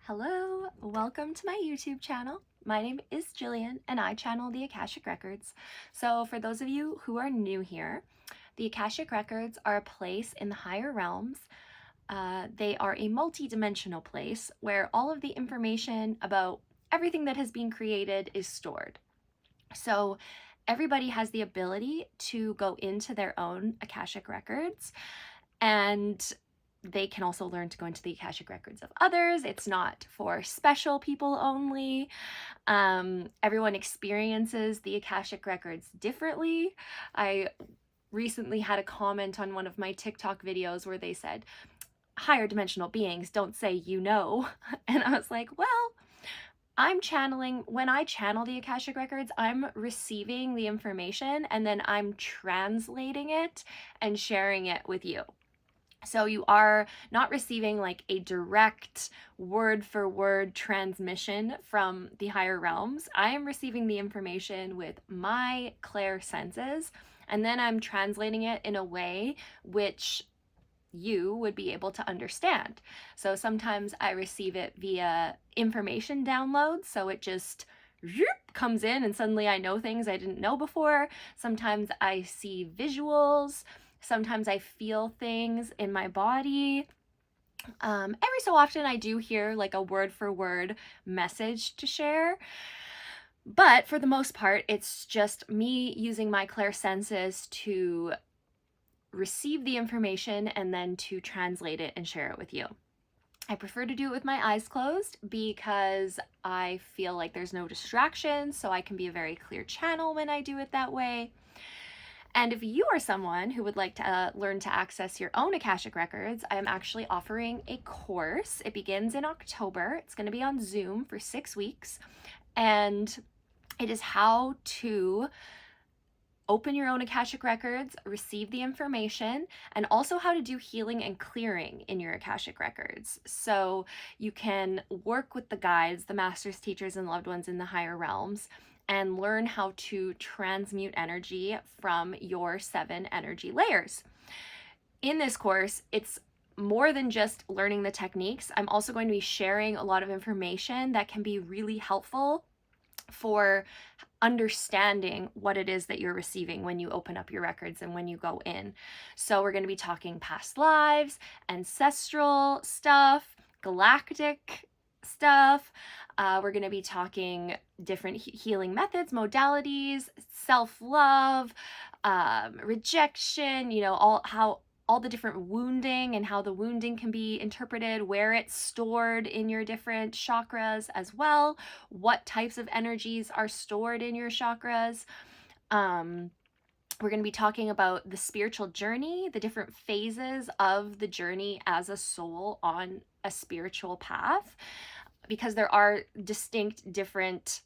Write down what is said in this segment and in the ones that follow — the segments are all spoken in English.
Hello, welcome to my YouTube channel. My name is Jillian and I channel the Akashic Records. So for those of you who are new here, the Akashic Records are a place in the higher realms. They are a multi-dimensional place where all of the information about everything that has been created is stored. So everybody has the ability to go into their own Akashic Records, and they can also learn to go into the Akashic Records of others. It's not for special people only. Everyone experiences the Akashic Records differently. I recently had a comment on one of my TikTok videos where they said, higher dimensional beings don't say you know. And I was like, well, when I channel the Akashic Records, I'm receiving the information and then I'm translating it and sharing it with you. So you are not receiving like a direct word for word transmission from the higher realms. I am receiving the information with my clair senses, and then I'm translating it in a way which you would be able to understand. So sometimes I receive it via information downloads, so it just comes in and suddenly I know things I didn't know before. Sometimes I see visuals. Sometimes I feel things in my body. Every so often I do hear like a word for word message to share. But for the most part, it's just me using my clairsenses to receive the information and then to translate it and share it with you. I prefer to do it with my eyes closed because I feel like there's no distraction, so I can be a very clear channel when I do it that way. And if you are someone who would like to learn to access your own Akashic Records, I am actually offering a course. It begins in October. It's going to be on Zoom for 6 weeks. And it is how to open your own Akashic Records, receive the information, and also how to do healing and clearing in your Akashic Records. So you can work with the guides, the masters, teachers, and loved ones in the higher realms, and learn how to transmute energy from your 7 energy layers. In this course, it's more than just learning the techniques. I'm also going to be sharing a lot of information that can be really helpful for understanding what it is that you're receiving when you open up your records and when you go in. So we're going to be talking past lives, ancestral stuff, galactic stuff. We're going to be talking different healing methods, modalities, self-love, rejection, all the different wounding and how the wounding can be interpreted, where it's stored in your different chakras as well, what types of energies are stored in your chakras. We're going to be talking about the spiritual journey, the different phases of the journey as a soul on a spiritual path, because there are distinct different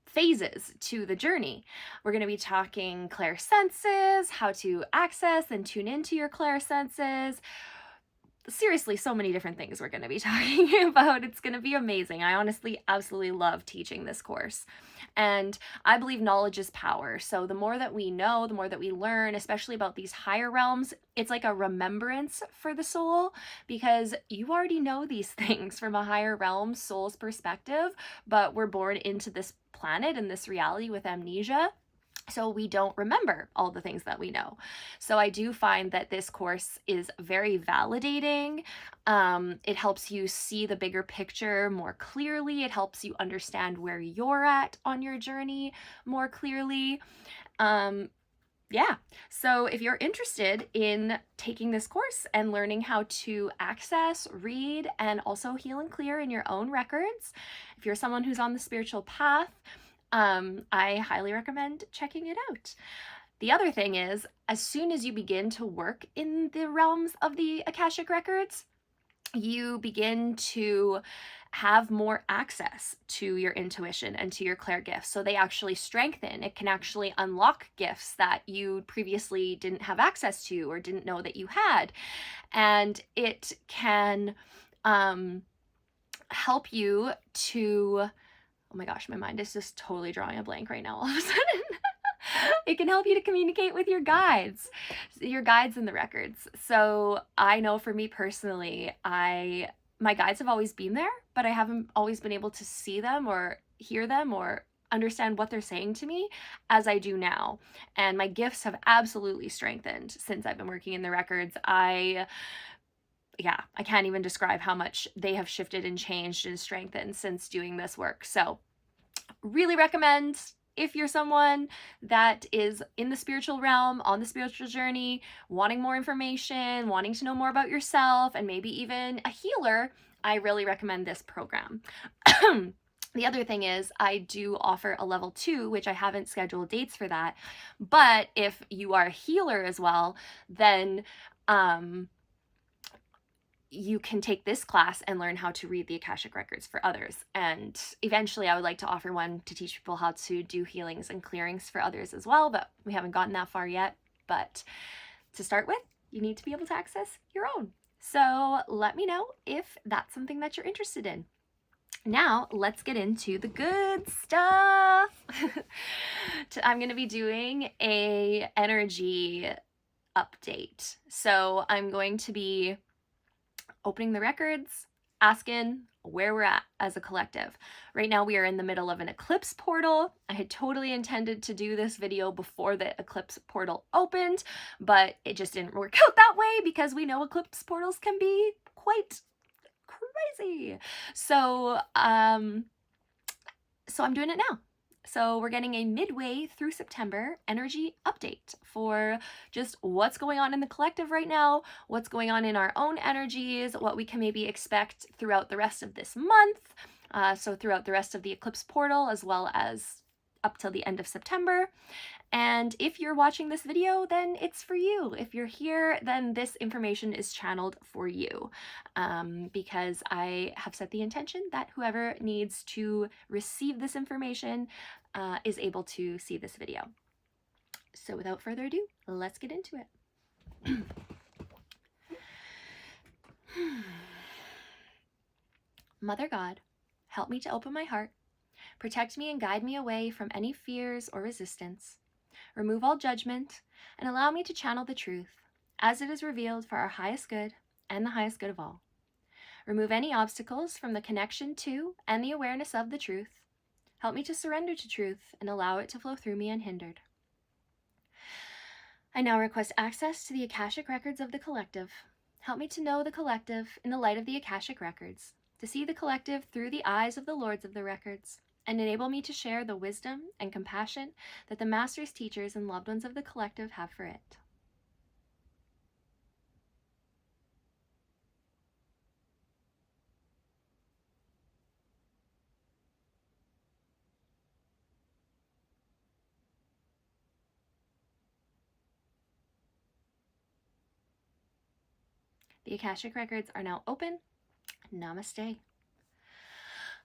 phases to the journey. We're going to be talking clairsenses, how to access and tune into your clairsenses. Seriously, so many different things we're going to be talking about. It's going to be amazing. I honestly absolutely love teaching this course. And I believe knowledge is power. So the more that we know, the more that we learn, especially about these higher realms, it's like a remembrance for the soul, because you already know these things from a higher realm soul's perspective, but we're born into this planet and this reality with amnesia. So we don't remember all the things that we know. So I do find that this course is very validating. It helps you see the bigger picture more clearly. It helps you understand where you're at on your journey more clearly. Yeah, so if you're interested in taking this course and learning how to access, read, and also heal and clear in your own records, if you're someone who's on the spiritual path, I highly recommend checking it out. The other thing is, as soon as you begin to work in the realms of the Akashic Records, you begin to have more access to your intuition and to your clair gifts. So they actually strengthen. It can actually unlock gifts that you previously didn't have access to or didn't know that you had. And it can help you to... Oh my gosh, my mind is just totally drawing a blank right now all of a sudden. It can help you to communicate with your guides in the records. So I know for me personally, my guides have always been there, but I haven't always been able to see them or hear them or understand what they're saying to me as I do now. And my gifts have absolutely strengthened since I've been working in the records. I can't even describe how much they have shifted and changed and strengthened since doing this work. So really recommend, if you're someone that is in the spiritual realm, on the spiritual journey, wanting more information, wanting to know more about yourself, and maybe even a healer, I really recommend this program. The other thing is I do offer a level 2, which I haven't scheduled dates for that. But if you are a healer as well, then you can take this class and learn how to read the Akashic records for others. And eventually I would like to offer one to teach people how to do healings and clearings for others as well, but we haven't gotten that far yet. But to start with, you need to be able to access your own. So let me know if that's something that you're interested in. Now let's get into the good stuff. I'm going to be doing a energy update. So I'm going to be opening the records, asking where we're at as a collective. Right now we are in the middle of an eclipse portal. I had totally intended to do this video before the eclipse portal opened, but it just didn't work out that way because we know eclipse portals can be quite crazy. So I'm doing it now. So we're getting a midway through September energy update for just what's going on in the collective right now, what's going on in our own energies, what we can maybe expect throughout the rest of this month, so throughout the rest of the eclipse portal, as well as up till the end of September. And if you're watching this video, then it's for you. If you're here, then this information is channeled for you, because I have set the intention that whoever needs to receive this information is able to see this video. So without further ado, let's get into it. Mother God, help me to open my heart, protect me and guide me away from any fears or resistance. Remove all judgment, and allow me to channel the truth, as it is revealed for our highest good and the highest good of all. Remove any obstacles from the connection to and the awareness of the truth. Help me to surrender to truth and allow it to flow through me unhindered. I now request access to the Akashic records of the collective. Help me to know the collective in the light of the Akashic records, to see the collective through the eyes of the lords of the records, and enable me to share the wisdom and compassion that the masters, teachers, and loved ones of the collective have for it. The Akashic records are now open. Namaste.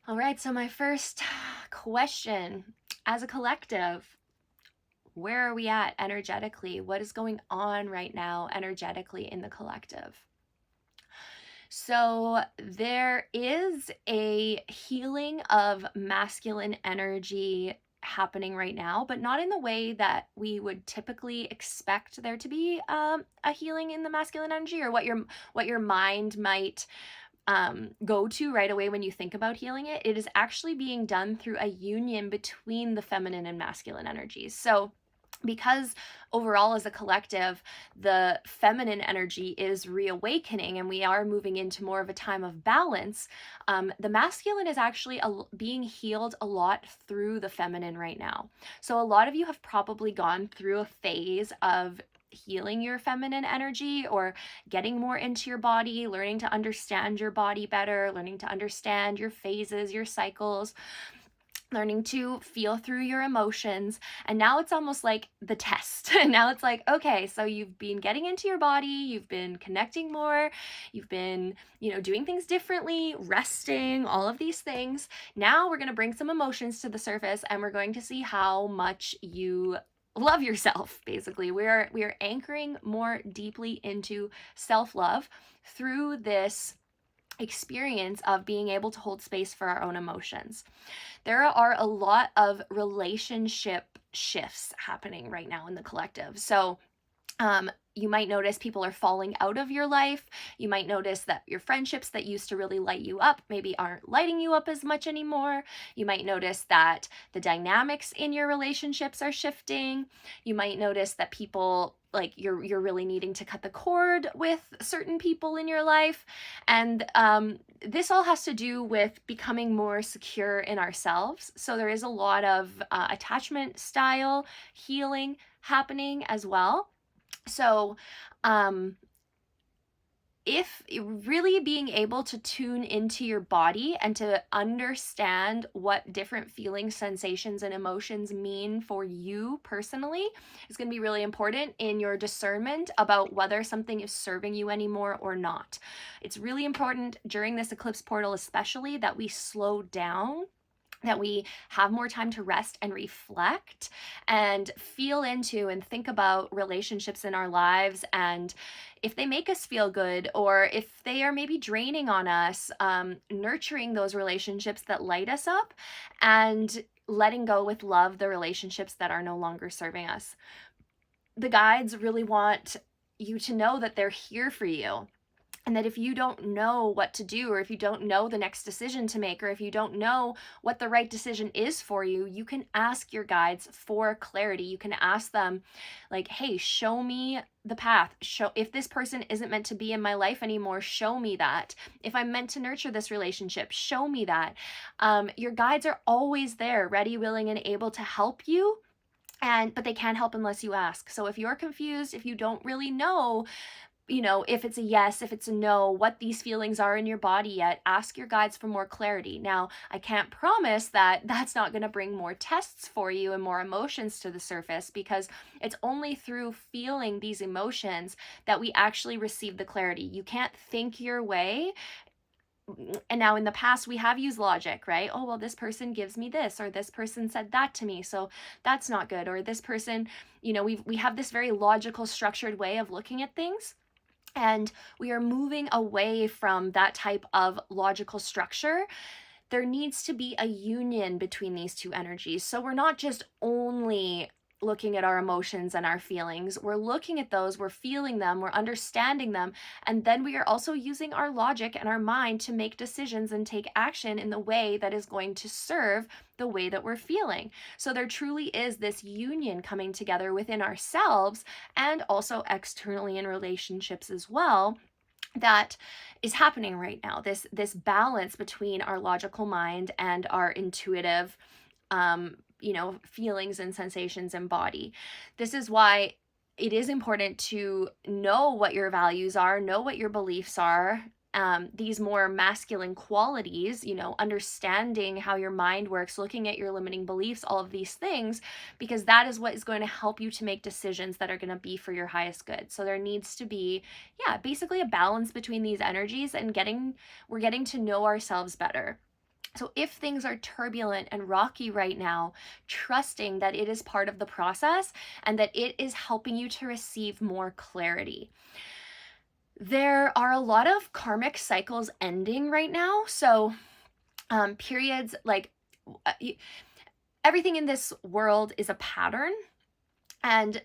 All right, so my first question, as a collective, where are we at energetically? What is going on right now energetically in the collective? So there is a healing of masculine energy happening right now, but not in the way that we would typically expect there to be a healing in the masculine energy, or what your mind might go to right away when you think about healing it. It is actually being done through a union between the feminine and masculine energies. So because overall as a collective, the feminine energy is reawakening and we are moving into more of a time of balance, the masculine is actually being healed a lot through the feminine right now. So a lot of you have probably gone through a phase of healing your feminine energy, or getting more into your body, learning to understand your body better, learning to understand your phases, your cycles, learning to feel through your emotions. And now it's almost like the test. And now it's like, okay, so you've been getting into your body, you've been connecting more, you've been, doing things differently, resting, all of these things. Now we're going to bring some emotions to the surface, and we're going to see how much you love yourself. Basically, we are anchoring more deeply into self-love through this experience of being able to hold space for our own emotions. There are a lot of relationship shifts happening right now in the collective. So You might notice people are falling out of your life. You might notice that your friendships that used to really light you up maybe aren't lighting you up as much anymore. You might notice that the dynamics in your relationships are shifting. You might notice that people, like, you're really needing to cut the cord with certain people in your life. And this all has to do with becoming more secure in ourselves. So there is a lot of attachment style healing happening as well. So, if really being able to tune into your body and to understand what different feelings, sensations, and emotions mean for you personally is going to be really important in your discernment about whether something is serving you anymore or not. It's really important during this eclipse portal, especially, that we slow down, that we have more time to rest and reflect and feel into and think about relationships in our lives, and if they make us feel good or if they are maybe draining on us, nurturing those relationships that light us up and letting go with love the relationships that are no longer serving us. The guides really want you to know that they're here for you. And that if you don't know what to do, or if you don't know the next decision to make, or if you don't know what the right decision is for you, you can ask your guides for clarity. You can ask them, like, hey, show me the path. Show, if this person isn't meant to be in my life anymore, show me that. If I'm meant to nurture this relationship, show me that. Your guides are always there, ready, willing, and able to help you. But they can't help unless you ask. So if you're confused, if you don't really know, if it's a yes, if it's a no, what these feelings are in your body yet, ask your guides for more clarity. Now, I can't promise that that's not going to bring more tests for you and more emotions to the surface, because it's only through feeling these emotions that we actually receive the clarity. You can't think your way. And now in the past, we have used logic, right? Oh, well, this person gives me this, or this person said that to me, so that's not good. Or this person, we have this very logical, structured way of looking at things. And we are moving away from that type of logical structure. There needs to be a union between these two energies. So we're not just only looking at our emotions and our feelings. We're looking at those, we're feeling them, we're understanding them, and then we are also using our logic and our mind to make decisions and take action in the way that is going to serve the way that we're feeling. So there truly is this union coming together within ourselves and also externally in relationships as well, that is happening right now. This balance between our logical mind and our intuitive feelings and sensations and body. This is why it is important to know what your values are, know what your beliefs are, these more masculine qualities, understanding how your mind works, looking at your limiting beliefs, all of these things, because that is what is going to help you to make decisions that are going to be for your highest good. So there needs to be, basically a balance between these energies, and we're getting to know ourselves better. So if things are turbulent and rocky right now, trusting that it is part of the process and that it is helping you to receive more clarity. There are a lot of karmic cycles ending right now. So periods, like everything in this world is a pattern. And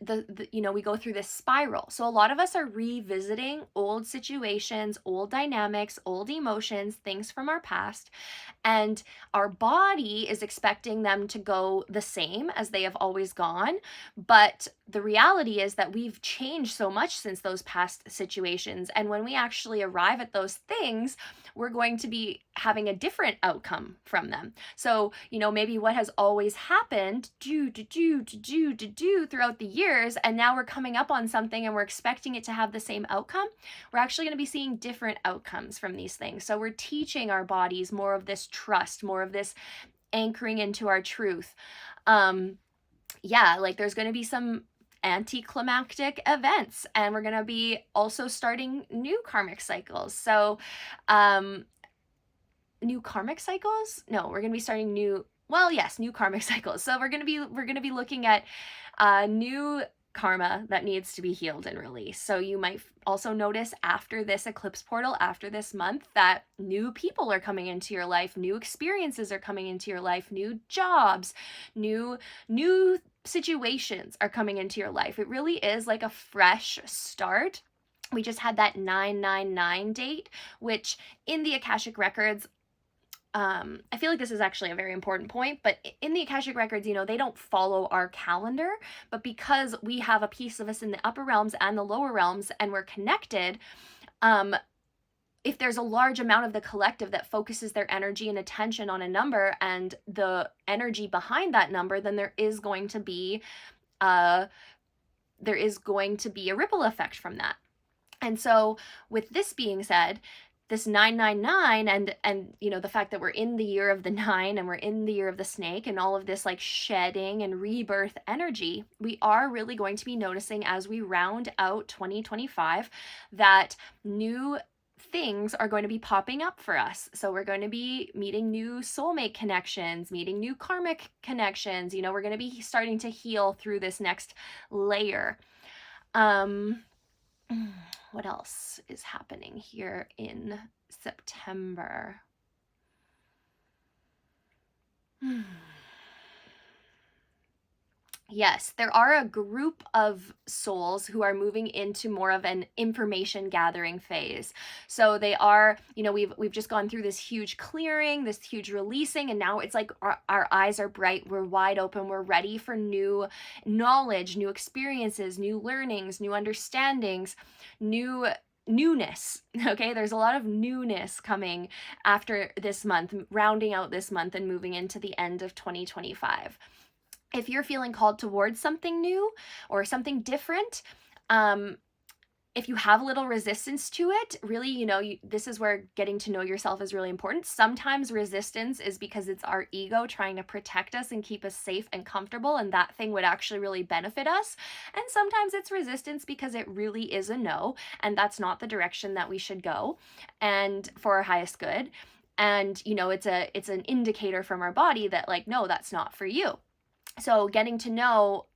we go through this spiral. So a lot of us are revisiting old situations, old dynamics, old emotions, things from our past. And our body is expecting them to go the same as they have always gone. But the reality is that we've changed so much since those past situations. And when we actually arrive at those things, we're going to be having a different outcome from them. So, maybe what has always happened throughout the years, and now we're coming up on something and we're expecting it to have the same outcome, we're actually going to be seeing different outcomes from these things. So we're teaching our bodies more of this trust, more of this anchoring into our truth. There's going to be some anticlimactic events, and we're going to be also starting new karmic cycles. So new karmic cycles? No, we're going to be starting new karmic cycles. So we're going to be looking at new karma that needs to be healed and released. So you might also notice after this eclipse portal, after this month, that new people are coming into your life, new experiences are coming into your life, new jobs, new situations are coming into your life. It really is like a fresh start. We just had that 999 date, which in the Akashic Records, I feel like this is actually a very important point, but in the Akashic Records, they don't follow our calendar, but because we have a piece of us in the upper realms and the lower realms and we're connected, if there's a large amount of the collective that focuses their energy and attention on a number and the energy behind that number, then there is going to be a ripple effect from that. And so with this being said, this 999 and the fact that we're in the year of the 9 and we're in the year of the snake and all of this like shedding and rebirth energy, we are really going to be noticing as we round out 2025 that new things are going to be popping up for us. So we're going to be meeting new soulmate connections, meeting new karmic connections. We're going to be starting to heal through this next layer. What else is happening here in September? Yes, there are a group of souls who are moving into more of an information gathering phase. So they are, we've just gone through this huge clearing, this huge releasing, and now it's like our eyes are bright, we're wide open, we're ready for new knowledge, new experiences, new learnings, new understandings, newness. Okay, there's a lot of newness coming after this month, rounding out this month and moving into the end of 2025. If you're feeling called towards something new or something different, if you have a little resistance to it, really, this is where getting to know yourself is really important. Sometimes resistance is because it's our ego trying to protect us and keep us safe and comfortable, and that thing would actually really benefit us. And sometimes it's resistance because it really is a no, and that's not the direction that we should go, and for our highest good. And it's an indicator from our body that like, no, that's not for you. So getting to know,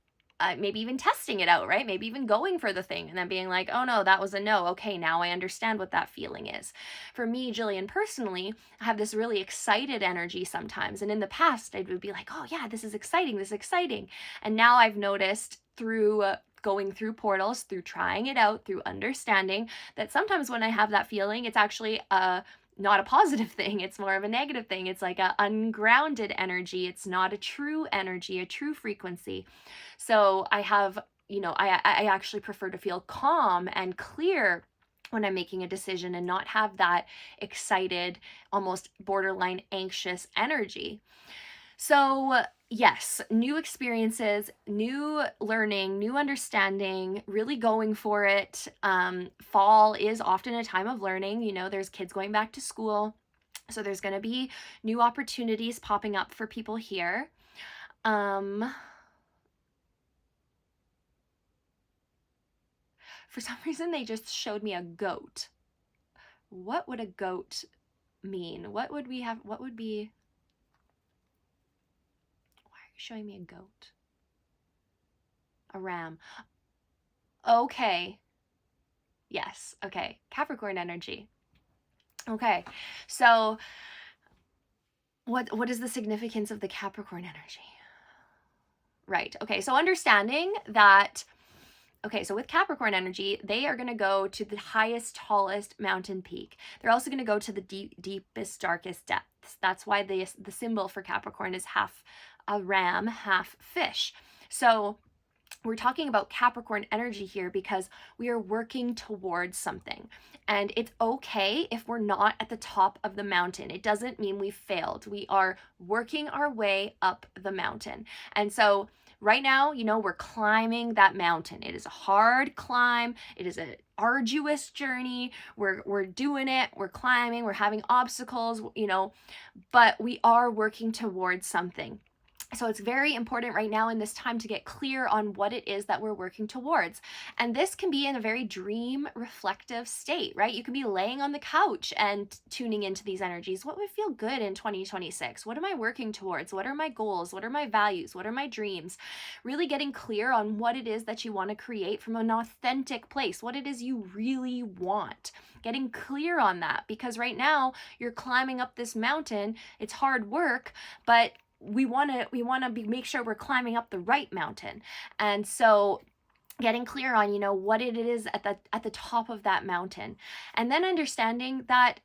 maybe even testing it out, right? Maybe even going for the thing and then being like, oh no, that was a no. Okay, now I understand what that feeling is. For me, Jillian, personally, I have this really excited energy sometimes. And in the past, I would be like, oh yeah, this is exciting. And now I've noticed through going through portals, through trying it out, through understanding that sometimes when I have that feeling, it's actually not a positive thing. It's more of a negative thing. It's like an ungrounded energy. It's not a true energy, a true frequency. So I have, I actually prefer to feel calm and clear when I'm making a decision and not have that excited, almost borderline anxious energy. So yes, new experiences, new learning, new understanding, really going for it. Fall is often a time of learning. There's kids going back to school. So there's going to be new opportunities popping up for people here. For some reason, they just showed me a goat. What would a goat mean? What would be... showing me a goat, a ram. Okay, yes, okay, Capricorn energy. Okay, so what is the significance of the Capricorn energy? Right, okay, so understanding that, okay, so with Capricorn energy, they are going to go to the highest, tallest mountain peak. They're also going to go to the deepest, darkest depths. That's why the symbol for Capricorn is half a ram, half fish. So we're talking about Capricorn energy here because we are working towards something. And it's okay if we're not at the top of the mountain. It doesn't mean we failed. We are working our way up the mountain. And so right now, we're climbing that mountain. It is a hard climb. It is an arduous journey. We're doing it. We're climbing. We're having obstacles, but we are working towards something. So it's very important right now in this time to get clear on what it is that we're working towards. And this can be in a very dream reflective state, right? You can be laying on the couch and tuning into these energies. What would feel good in 2026? What am I working towards? What are my goals? What are my values? What are my dreams? Really getting clear on what it is that you want to create from an authentic place, what it is you really want. Getting clear on that, because right now you're climbing up this mountain. It's hard work, but we want to make sure we're climbing up the right mountain. And so getting clear on, what it is at the top of that mountain, and then understanding that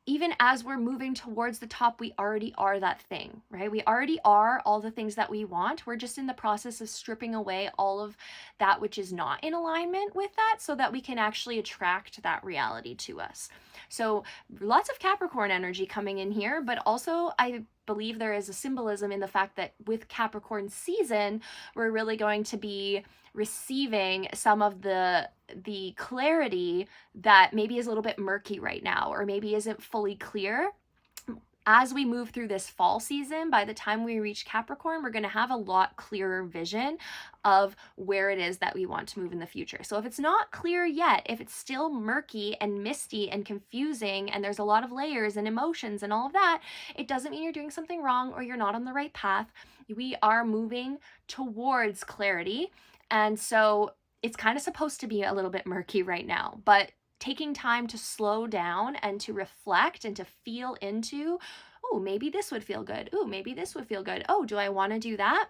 even as we're moving towards the top, we already are that thing, right? We already are all the things that we want. We're just in the process of stripping away all of that which is not in alignment with that, so that we can actually attract that reality to us. So lots of Capricorn energy coming in here, but also I believe there is a symbolism in the fact that with Capricorn season, we're really going to be receiving some of the clarity that maybe is a little bit murky right now, or maybe isn't fully clear. As we move through this fall season, by the time we reach Capricorn, we're going to have a lot clearer vision of where it is that we want to move in the future. So if it's not clear yet, if it's still murky and misty and confusing, and there's a lot of layers and emotions and all of that, it doesn't mean you're doing something wrong or you're not on the right path. We are moving towards clarity. And so it's kind of supposed to be a little bit murky right now, but taking time to slow down and to reflect and to feel into, oh, maybe this would feel good. Oh, maybe this would feel good. Oh, do I want to do that?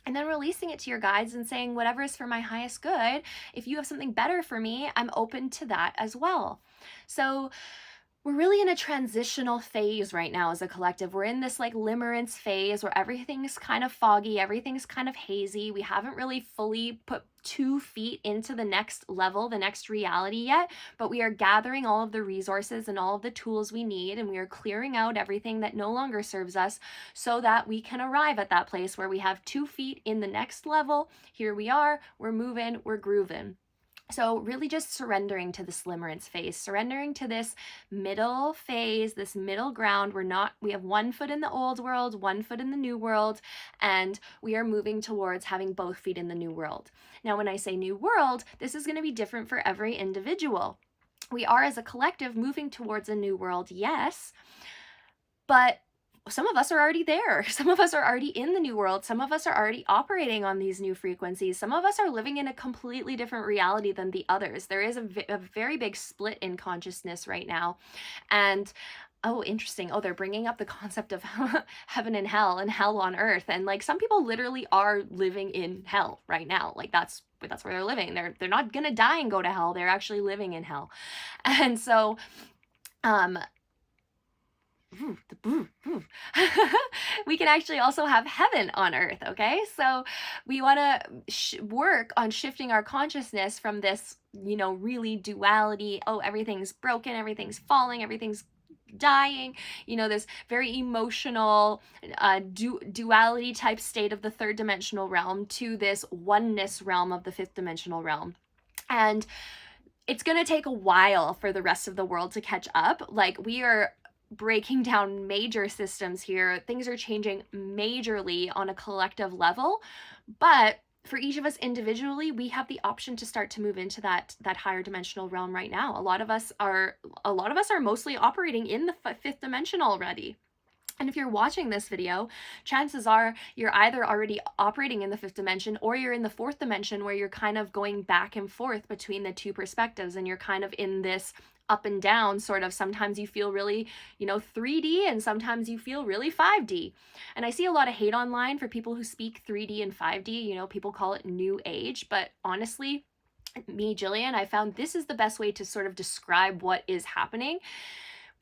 And then releasing it to your guides and saying, whatever is for my highest good, if you have something better for me, I'm open to that as well. So we're really in a transitional phase right now as a collective. We're in this like limerence phase where everything's kind of foggy, everything's kind of hazy. We haven't really fully put 2 feet into the next level, the next reality yet, but we are gathering all of the resources and all of the tools we need, and we are clearing out everything that no longer serves us so that we can arrive at that place where we have 2 feet in the next level. Here we are, we're moving, we're grooving. So really just surrendering to this limerence phase, surrendering to this middle phase, this middle ground. We have 1 foot in the old world, 1 foot in the new world, and we are moving towards having both feet in the new world. Now, when I say new world, this is going to be different for every individual. We are as a collective moving towards a new world, yes, but some of us are already there. Some of us are already in the new world. Some of us are already operating on these new frequencies. Some of us are living in a completely different reality than the others. There is a very big split in consciousness right now. And oh, interesting. Oh, they're bringing up the concept of heaven and hell on earth. And like some people literally are living in hell right now. Like that's where they're living. They're not going to die and go to hell. They're actually living in hell. And so, we can actually also have heaven on earth, okay? So we want to work on shifting our consciousness from this, really duality, oh, everything's broken, everything's falling, everything's dying, this very emotional duality type state of the 3rd dimensional realm to this oneness realm of the 5th dimensional realm. And it's going to take a while for the rest of the world to catch up. Like we are breaking down major systems here. Things are changing majorly on a collective level, but for each of us individually, we have the option to start to move into that higher dimensional realm right now. A lot of us are mostly operating in the 5th dimension already. And if you're watching this video, chances are you're either already operating in the 5th dimension or you're in the 4th dimension where you're kind of going back and forth between the 2 perspectives, and you're kind of in this up and down sort of. Sometimes you feel really, 3D, and sometimes you feel really 5D. And I see a lot of hate online for people who speak 3D and 5D. People call it new age, but honestly, me, Jillian, I found this is the best way to sort of describe what is happening.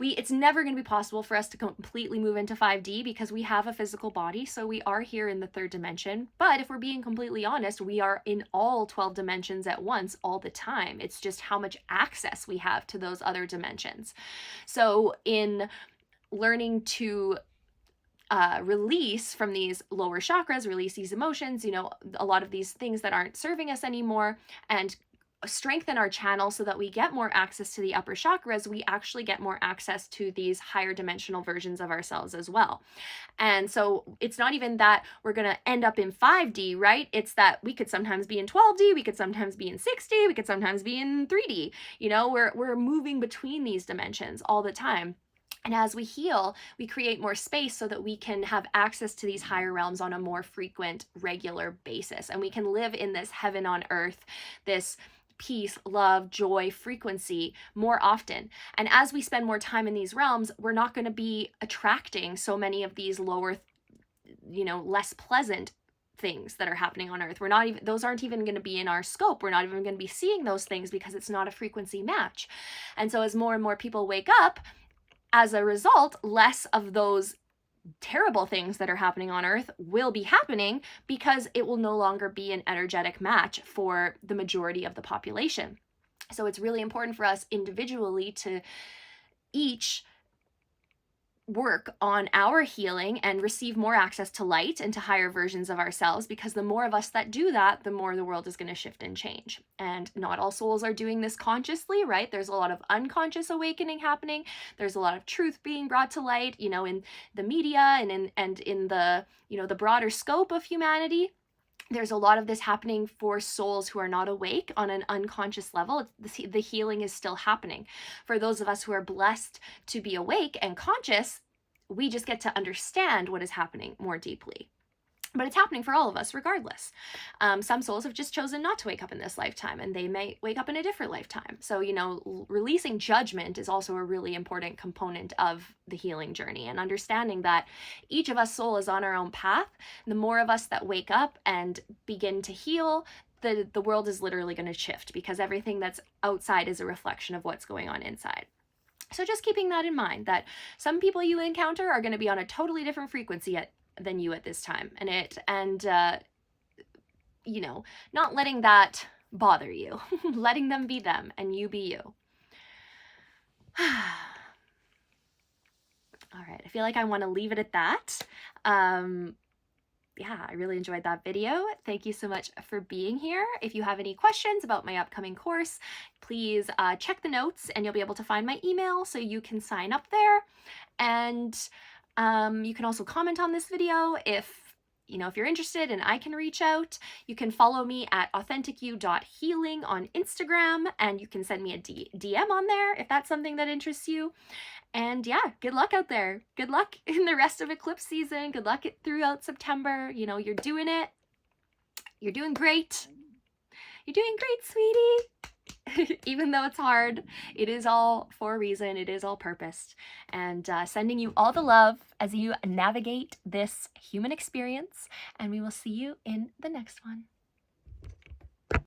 It's never going to be possible for us to completely move into 5D because we have a physical body, so we are here in the 3rd dimension. But if we're being completely honest, we are in all 12 dimensions at once all the time. It's just how much access we have to those other dimensions. So in learning to release from these lower chakras, release these emotions, a lot of these things that aren't serving us anymore, and strengthen our channel so that we get more access to the upper chakras, we actually get more access to these higher dimensional versions of ourselves as well. And so it's not even that we're going to end up in 5D, right? It's that we could sometimes be in 12D, we could sometimes be in 6D, we could sometimes be in 3D. We're moving between these dimensions all the time. And as we heal, we create more space so that we can have access to these higher realms on a more frequent, regular basis. And we can live in this heaven on earth, this peace, love, joy, frequency more often. And as we spend more time in these realms, we're not going to be attracting so many of these lower less pleasant things that are happening on Earth. We're not even, those aren't even going to be in our scope. We're not even going to be seeing those things because it's not a frequency match. And so as more and more people wake up, as a result, less of those terrible things that are happening on Earth will be happening because it will no longer be an energetic match for the majority of the population. So it's really important for us individually to each work on our healing and receive more access to light and to higher versions of ourselves, because the more of us that do that, the more the world is going to shift and change. And not all souls are doing this consciously, right? There's a lot of unconscious awakening happening. There's a lot of truth being brought to light, in the media and in the, the broader scope of humanity. There's a lot of this happening for souls who are not awake on an unconscious level. The healing is still happening. For those of us who are blessed to be awake and conscious, we just get to understand what is happening more deeply. But it's happening for all of us regardless. Some souls have just chosen not to wake up in this lifetime, and they may wake up in a different lifetime. So, releasing judgment is also a really important component of the healing journey, and understanding that each of us soul is on our own path. The more of us that wake up and begin to heal, the world is literally going to shift, because everything that's outside is a reflection of what's going on inside. So just keeping that in mind, that some people you encounter are going to be on a totally different frequency than you at this time, and not letting that bother you. Letting them be them and you be you. All right, I feel like I want to leave it at that. Yeah, I really enjoyed that video. Thank you so much for being here. If you have any questions about my upcoming course, please check the notes and you'll be able to find my email so you can sign up there. And you can also comment on this video if you're interested and I can reach out. You can follow me at AuthenticYou.healing on Instagram, and you can send me a DM on there if that's something that interests you. And yeah, good luck out there. Good luck in the rest of eclipse season. Good luck throughout September. You're doing it. You're doing great. You're doing great, sweetie. Even though it's hard, it is all for a reason. It is all purposed. And sending you all the love as you navigate this human experience. And we will see you in the next one.